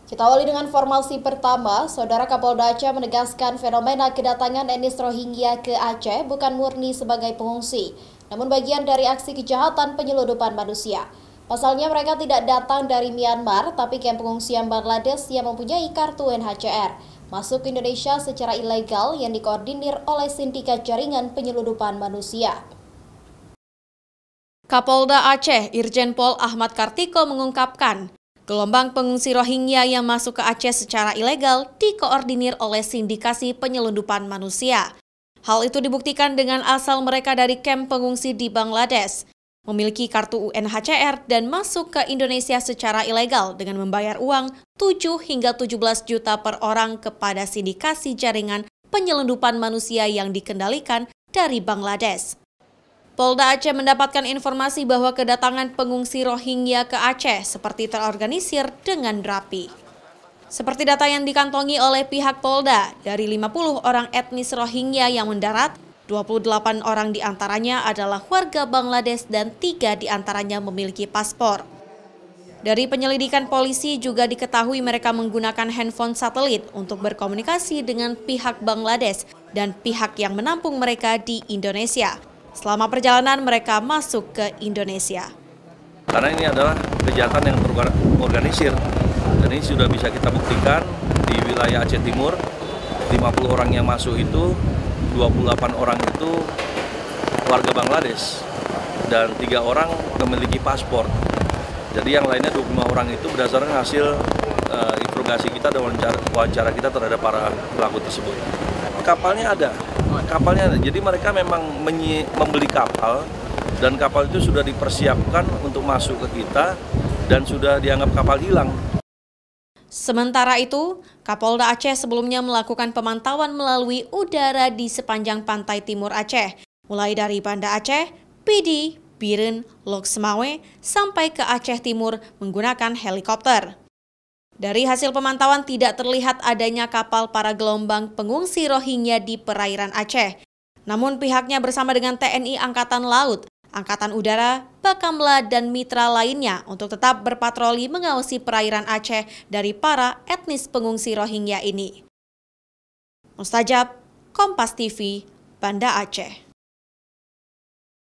Kita awali dengan informasi pertama. Saudara Kapolda Aceh menegaskan fenomena kedatangan etnis Rohingya ke Aceh bukan murni sebagai pengungsi, namun bagian dari aksi kejahatan penyelundupan manusia. Pasalnya mereka tidak datang dari Myanmar, tapi kamp pengungsian Bangladesh yang mempunyai kartu UNHCR masuk ke Indonesia secara ilegal yang dikoordinir oleh sindikat jaringan penyelundupan manusia. Kapolda Aceh Irjen Pol Ahmad Kartiko mengungkapkan, gelombang pengungsi Rohingya yang masuk ke Aceh secara ilegal dikoordinir oleh sindikasi penyelundupan manusia. Hal itu dibuktikan dengan asal mereka dari kamp pengungsi di Bangladesh, memiliki kartu UNHCR dan masuk ke Indonesia secara ilegal dengan membayar uang 7 hingga 17 juta per orang kepada sindikasi jaringan penyelundupan manusia yang dikendalikan dari Bangladesh. Polda Aceh mendapatkan informasi bahwa kedatangan pengungsi Rohingya ke Aceh seperti terorganisir dengan rapi. Seperti data yang dikantongi oleh pihak Polda, dari 50 orang etnis Rohingya yang mendarat, 28 orang diantaranya adalah warga Bangladesh dan 3 diantaranya memiliki paspor. Dari penyelidikan polisi juga diketahui mereka menggunakan handphone satelit untuk berkomunikasi dengan pihak Bangladesh dan pihak yang menampung mereka di Indonesia selama perjalanan mereka masuk ke Indonesia. Karena ini adalah kejahatan yang terorganisir, dan ini sudah bisa kita buktikan di wilayah Aceh Timur. 50 orang yang masuk itu, 28 orang itu warga Bangladesh dan 3 orang memiliki paspor. Jadi yang lainnya 25 orang itu berdasarkan hasil interogasi kita dan wawancara kita terhadap para pelaku tersebut. Kapalnya ada. Jadi mereka memang membeli kapal, dan kapal itu sudah dipersiapkan untuk masuk ke kita dan sudah dianggap kapal hilang. Sementara itu, Kapolda Aceh sebelumnya melakukan pemantauan melalui udara di sepanjang pantai timur Aceh, mulai dari Banda Aceh, Pidi, Biren, Lok Semawe, sampai ke Aceh Timur menggunakan helikopter. Dari hasil pemantauan tidak terlihat adanya kapal para gelombang pengungsi Rohingya di perairan Aceh. Namun pihaknya bersama dengan TNI Angkatan Laut, Angkatan Udara, Bakamla, dan mitra lainnya untuk tetap berpatroli mengawasi perairan Aceh dari para etnis pengungsi Rohingya ini. Mustajab, Kompas TV, Banda Aceh.